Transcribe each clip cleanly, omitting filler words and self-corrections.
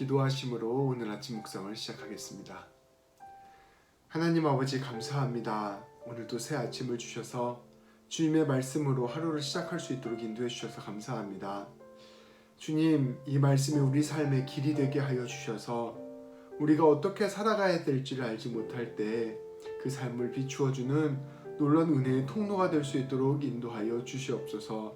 기도하심으로 오늘 아침 묵상을 시작하겠습니다. 하나님 아버지 감사합니다. 오늘도 새 아침을 주셔서 주님의 말씀으로 하루를 시작할 수 있도록 인도해 주셔서 감사합니다. 주님, 이 말씀이 우리 삶의 길이 되게 하여 주셔서 우리가 어떻게 살아가야 될지를 알지 못할 때 그 삶을 비추어주는 놀라운 은혜의 통로가 될 수 있도록 인도하여 주시옵소서.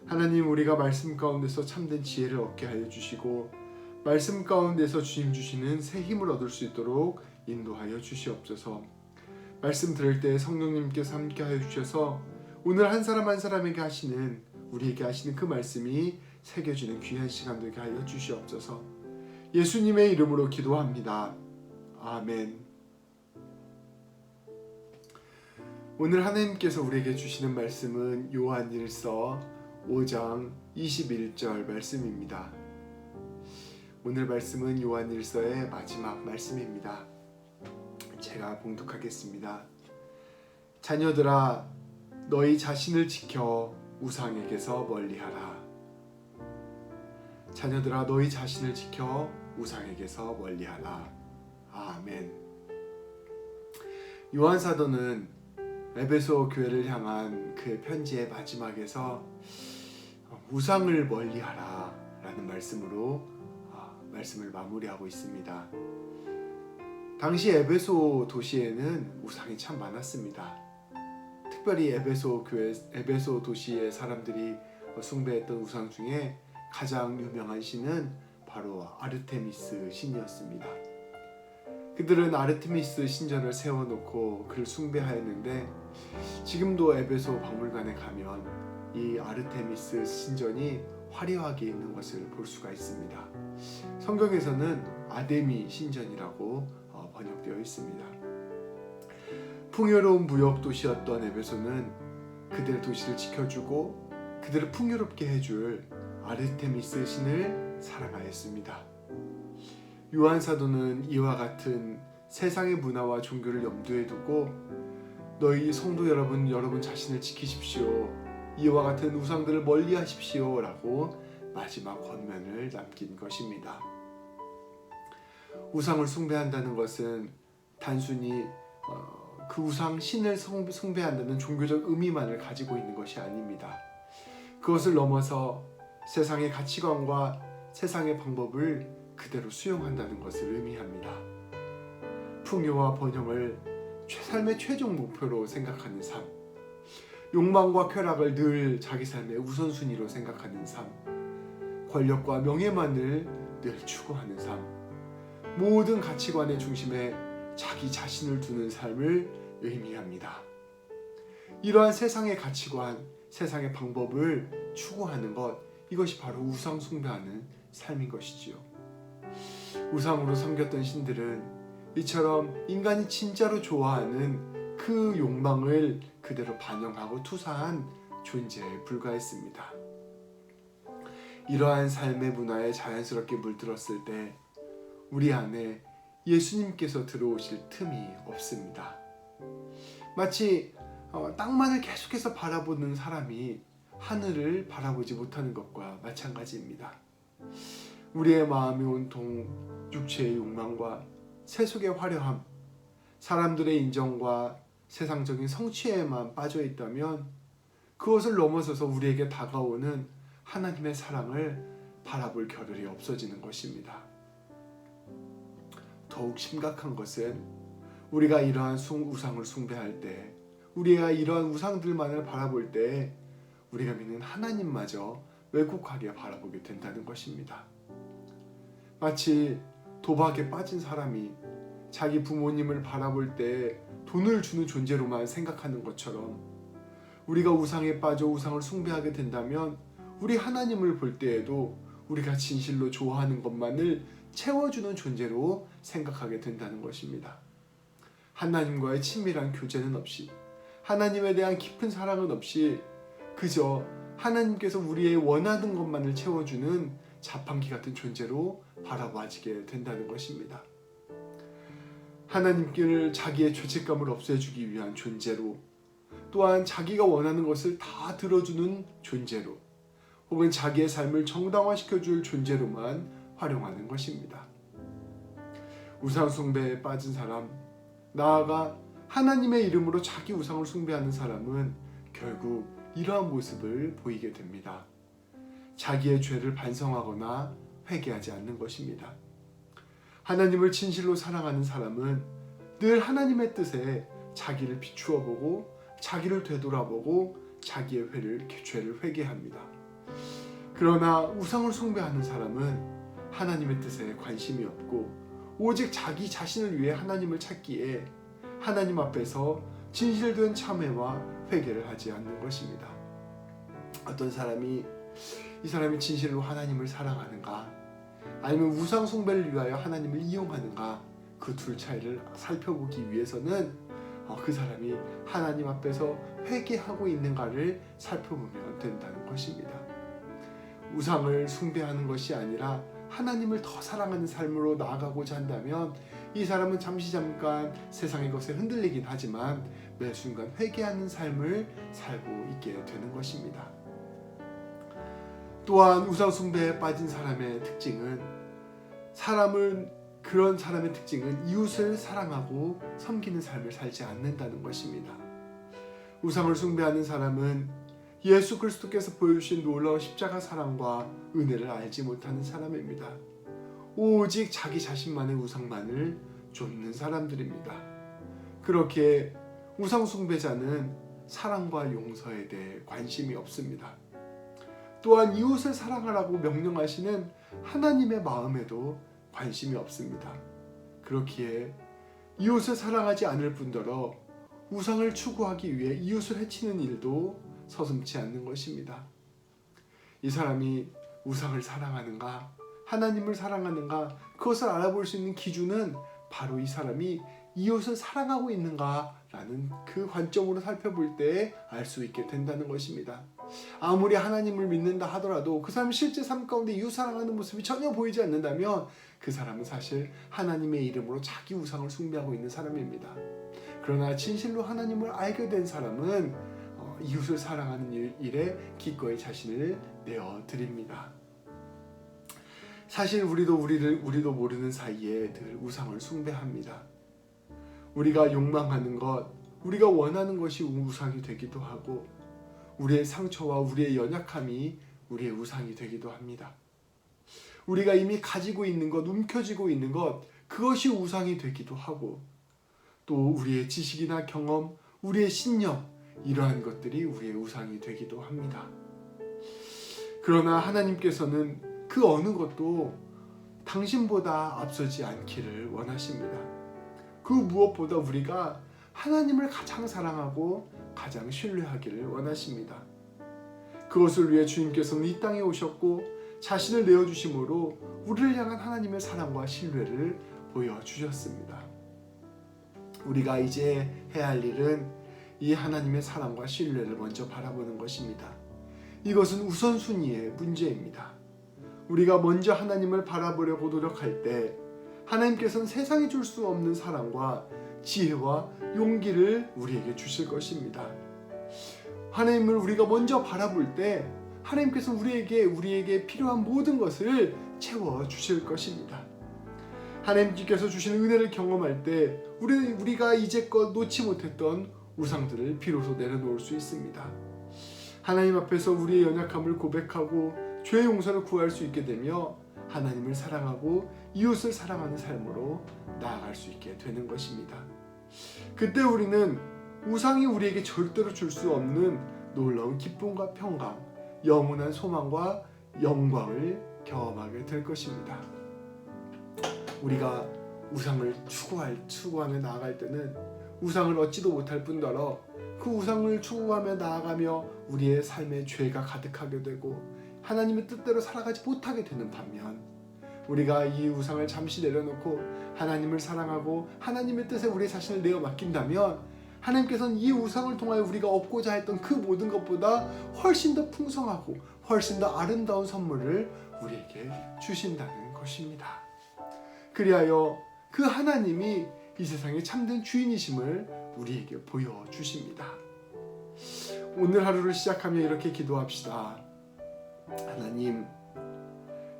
하나님, 우리가 말씀 가운데서 참된 지혜를 얻게 하여 주시고 말씀 가운데서 주님 주시는 새 힘을 얻을 수 있도록 인도하여 주시옵소서. 말씀 들을 때 성령님께서 함께 하여 주셔서 오늘 한 사람 한 사람에게 하시는, 우리에게 하시는 그 말씀이 새겨지는 귀한 시간 되게 하여 주시옵소서. 예수님의 이름으로 기도합니다. 아멘. 오늘 하나님께서 우리에게 주시는 말씀은 요한일서 5장 21절 말씀입니다. 오늘 말씀은 요한일서의 마지막 말씀입니다. 제가 봉독하겠습니다. 자녀들아, 너희 자신을 지켜 우상에게서 멀리하라. 자녀들아, 너희 자신을 지켜 우상에게서 멀리하라. 아멘. 요한 사도는 에베소 교회를 향한 그의 편지의 마지막에서 우상을 멀리하라 라는 말씀으로 말씀을 마무리하고 있습니다. 당시 에베소 도시에는 우상이 참 많았습니다. 특별히 에베소 도시의 사람들이 숭배했던 우상 중에 가장 유명한 신은 바로 아르테미스 신이었습니다. 그들은 아르테미스 신전을 세워놓고 그를 숭배하였는데 지금도 에베소 박물관에 가면 이 아르테미스 신전이 화려하게 있는 것을 볼 수가 있습니다. 성경에서는 아데미 신전이라고 번역되어 있습니다. 풍요로운 무역 도시였던 에베소는 그들의 도시를 지켜주고 그들을 풍요롭게 해줄 아르테미스 신을 사랑하였습니다. 요한 사도는 이와 같은 세상의 문화와 종교를 염두에 두고 너희 성도 여러분 자신을 지키십시오. 이와 같은 우상들을 멀리하십시오 라고 마지막 권면을 남긴 것입니다. 우상을 숭배한다는 것은 단순히 그 우상 신을 숭배한다는 종교적 의미만을 가지고 있는 것이 아닙니다. 그것을 넘어서 세상의 가치관과 세상의 방법을 그대로 수용한다는 것을 의미합니다. 풍요와 번영을 삶의 최종 목표로 생각하는 삶, 욕망과 쾌락을 늘 자기 삶의 우선순위로 생각하는 삶, 권력과 명예만을 늘 추구하는 삶, 모든 가치관의 중심에 자기 자신을 두는 삶을 의미합니다. 이러한 세상의 가치관, 세상의 방법을 추구하는 것, 이것이 바로 우상 숭배하는 삶인 것이지요. 우상으로 섬겼던 신들은 이처럼 인간이 진짜로 좋아하는 그 욕망을 그대로 반영하고 투사한 존재에 불과했습니다. 이러한 삶의 문화에 자연스럽게 물들었을 때 우리 안에 예수님께서 들어오실 틈이 없습니다. 마치 땅만을 계속해서 바라보는 사람이 하늘을 바라보지 못하는 것과 마찬가지입니다. 우리의 마음이 온통 육체의 욕망과 세속의 화려함, 사람들의 인정과 세상적인 성취에만 빠져 있다면 그것을 넘어서서 우리에게 다가오는 하나님의 사랑을 바라볼 겨를이 없어지는 것입니다. 더욱 심각한 것은 우리가 이러한 우상을 숭배할 때, 우리가 이러한 우상들만을 바라볼 때 우리가 믿는 하나님마저 왜곡하게 바라보게 된다는 것입니다. 마치 도박에 빠진 사람이 자기 부모님을 바라볼 때 돈을 주는 존재로만 생각하는 것처럼 우리가 우상에 빠져 우상을 숭배하게 된다면 우리 하나님을 볼 때에도 우리가 진실로 좋아하는 것만을 채워주는 존재로 생각하게 된다는 것입니다. 하나님과의 친밀한 교제는 없이, 하나님에 대한 깊은 사랑은 없이 그저 하나님께서 우리의 원하는 것만을 채워주는 자판기 같은 존재로 바라봐지게 된다는 것입니다. 하나님께를 자기의 죄책감을 없애주기 위한 존재로, 또한 자기가 원하는 것을 다 들어주는 존재로, 혹은 자기의 삶을 정당화시켜줄 존재로만 활용하는 것입니다. 우상 숭배에 빠진 사람, 나아가 하나님의 이름으로 자기 우상을 숭배하는 사람은 결국 이러한 모습을 보이게 됩니다. 자기의 죄를 반성하거나 회개하지 않는 것입니다. 하나님을 진실로 사랑하는 사람은 늘 하나님의 뜻에 자기를 비추어 보고 자기를 되돌아보고 자기의 죄를 회개합니다. 그러나 우상을 숭배하는 사람은 하나님의 뜻에 관심이 없고 오직 자기 자신을 위해 하나님을 찾기에 하나님 앞에서 진실된 참회와 회개를 하지 않는 것입니다. 어떤 사람이 이 사람이 진실로 하나님을 사랑하는가 아니면 우상 숭배를 위하여 하나님을 이용하는가 그 둘 차이를 살펴보기 위해서는 그 사람이 하나님 앞에서 회개하고 있는가를 살펴보면 된다는 것입니다. 우상을 숭배하는 것이 아니라 하나님을 더 사랑하는 삶으로 나아가고자 한다면 이 사람은 잠깐 세상의 것에 흔들리긴 하지만 매 순간 회개하는 삶을 살고 있게 되는 것입니다. 또한 우상 숭배에 빠진 사람의 특징은 그런 사람의 특징은 이웃을 사랑하고 섬기는 삶을 살지 않는다는 것입니다. 우상을 숭배하는 사람은 예수 그리스도께서 보여주신 놀라운 십자가 사랑과 은혜를 알지 못하는 사람입니다. 오직 자기 자신만의 우상만을 좇는 사람들입니다. 그렇게 우상 숭배자는 사랑과 용서에 대해 관심이 없습니다. 또한 이웃을 사랑하라고 명령하시는 하나님의 마음에도 관심이 없습니다. 그렇기에 이웃을 사랑하지 않을 뿐더러 우상을 추구하기 위해 이웃을 해치는 일도 서슴지 않는 것입니다. 이 사람이 우상을 사랑하는가 하나님을 사랑하는가 그것을 알아볼 수 있는 기준은 바로 이 사람이 이웃을 사랑하고 있는가라는 그 관점으로 살펴볼 때 알 수 있게 된다는 것입니다. 아무리 하나님을 믿는다 하더라도 그 사람이 실제 삶 가운데 이웃 사랑하는 모습이 전혀 보이지 않는다면 그 사람은 사실 하나님의 이름으로 자기 우상을 숭배하고 있는 사람입니다. 그러나 진실로 하나님을 알게 된 사람은 이웃을 사랑하는 일에 기꺼이 자신을 내어드립니다. 사실 우리도 모르는 사이에 늘 우상을 숭배합니다. 우리가 욕망하는 것, 우리가 원하는 것이 우상이 되기도 하고 우리의 상처와 우리의 연약함이 우리의 우상이 되기도 합니다. 우리가 이미 가지고 있는 것, 움켜쥐고 있는 것, 그것이 우상이 되기도 하고 또 우리의 지식이나 경험, 우리의 신념, 이러한 것들이 우리의 우상이 되기도 합니다. 그러나 하나님께서는 그 어느 것도 당신보다 앞서지 않기를 원하십니다. 그 무엇보다 우리가 하나님을 가장 사랑하고 가장 신뢰하기를 원하십니다. 그것을 위해 주님께서는 이 땅에 오셨고 자신을 내어주심으로 우리를 향한 하나님의 사랑과 신뢰를 보여주셨습니다. 우리가 이제 해야 할 일은 이 하나님의 사랑과 신뢰를 먼저 바라보는 것입니다. 이것은 우선순위의 문제입니다. 우리가 먼저 하나님을 바라보려고 노력할 때 하나님께서는 세상이 줄 수 없는 사랑과 지혜와 용기를 우리에게 주실 것입니다. 하나님을 우리가 먼저 바라볼 때 하나님께서는 우리에게 필요한 모든 것을 채워주실 것입니다. 하나님께서 주시는 은혜를 경험할 때 우리가 이제껏 놓지 못했던 우상들을 비로소 내려놓을 수 있습니다. 하나님 앞에서 우리의 연약함을 고백하고 죄의 용서를 구할 수 있게 되며 하나님을 사랑하고 이웃을 사랑하는 삶으로 나아갈 수 있게 되는 것입니다. 그때 우리는 우상이 우리에게 절대로 줄 수 없는 놀라운 기쁨과 평강, 영원한 소망과 영광을 경험하게 될 것입니다. 우리가 우상을 추구하며 나아갈 때는 우상을 얻지도 못할 뿐더러 그 우상을 추구하며 나아가며 우리의 삶에 죄가 가득하게 되고 하나님의 뜻대로 살아가지 못하게 되는 반면 우리가 이 우상을 잠시 내려놓고 하나님을 사랑하고 하나님의 뜻에 우리 자신을 내어 맡긴다면 하나님께서는 이 우상을 통하여 우리가 얻고자 했던 그 모든 것보다 훨씬 더 풍성하고 훨씬 더 아름다운 선물을 우리에게 주신다는 것입니다. 그리하여 그 하나님이 이 세상의 참된 주인이심을 우리에게 보여주십니다. 오늘 하루를 시작하며 이렇게 기도합시다. 하나님,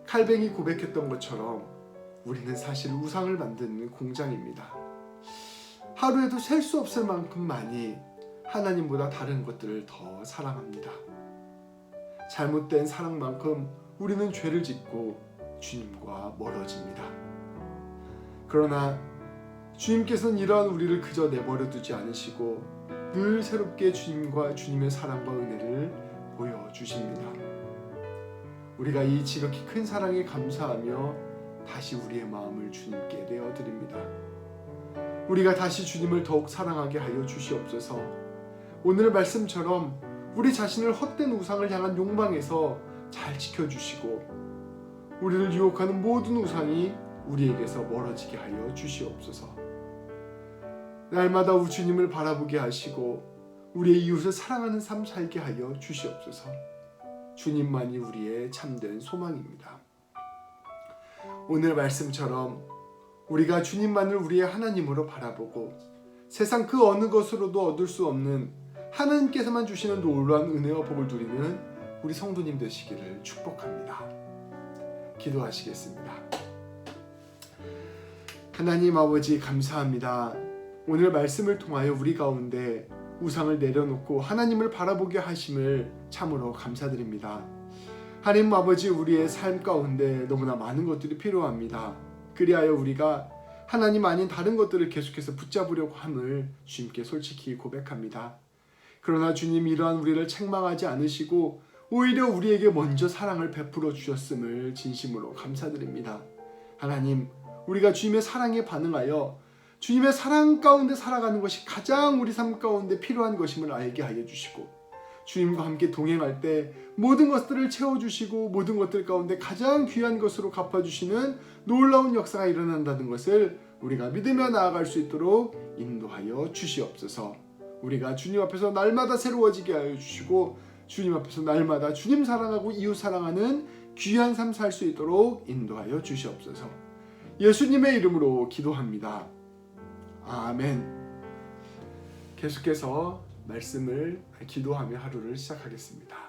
칼뱅이 고백했던 것처럼 우리는 사실 우상을 만드는 공장입니다. 하루에도 셀 수 없을 만큼 많이 하나님보다 다른 것들을 더 사랑합니다. 잘못된 사랑만큼 우리는 죄를 짓고 주님과 멀어집니다. 그러나 주님께서는 이러한 우리를 그저 내버려 두지 않으시고 늘 새롭게 주님과 주님의 사랑과 은혜를 보여주십니다. 우리가 이 지극히 큰 사랑에 감사하며 다시 우리의 마음을 주님께 내어드립니다. 우리가 다시 주님을 더욱 사랑하게 하여 주시옵소서. 오늘 말씀처럼 우리 자신을 헛된 우상을 향한 욕망에서 잘 지켜주시고 우리를 유혹하는 모든 우상이 우리에게서 멀어지게 하여 주시옵소서. 날마다 주님을 바라보게 하시고 우리의 이웃을 사랑하는 삶 살게 하여 주시옵소서. 주님만이 우리의 참된 소망입니다. 오늘 말씀처럼 우리가 주님만을 우리의 하나님으로 바라보고 세상 그 어느 것으로도 얻을 수 없는 하나님께서만 주시는 놀라운 은혜와 복을 누리는 우리 성도님 되시기를 축복합니다. 기도하시겠습니다. 하나님 아버지 감사합니다. 오늘 말씀을 통하여 우리 가운데 우상을 내려놓고 하나님을 바라보게 하심을 참으로 감사드립니다. 하나님 아버지, 우리의 삶 가운데 너무나 많은 것들이 필요합니다. 그리하여 우리가 하나님 아닌 다른 것들을 계속해서 붙잡으려고 함을 주님께 솔직히 고백합니다. 그러나 주님, 이러한 우리를 책망하지 않으시고 오히려 우리에게 먼저 사랑을 베풀어 주셨음을 진심으로 감사드립니다. 하나님, 우리가 주님의 사랑에 반응하여 주님의 사랑 가운데 살아가는 것이 가장 우리 삶 가운데 필요한 것임을 알게 하여 주시고 주님과 함께 동행할 때 모든 것들을 채워주시고 모든 것들 가운데 가장 귀한 것으로 갚아주시는 놀라운 역사가 일어난다는 것을 우리가 믿으며 나아갈 수 있도록 인도하여 주시옵소서. 우리가 주님 앞에서 날마다 새로워지게 하여 주시고 주님 앞에서 날마다 주님 사랑하고 이웃 사랑하는 귀한 삶 살 수 있도록 인도하여 주시옵소서. 예수님의 이름으로 기도합니다. 아멘. 계속해서 말씀을 기도하며 하루를 시작하겠습니다.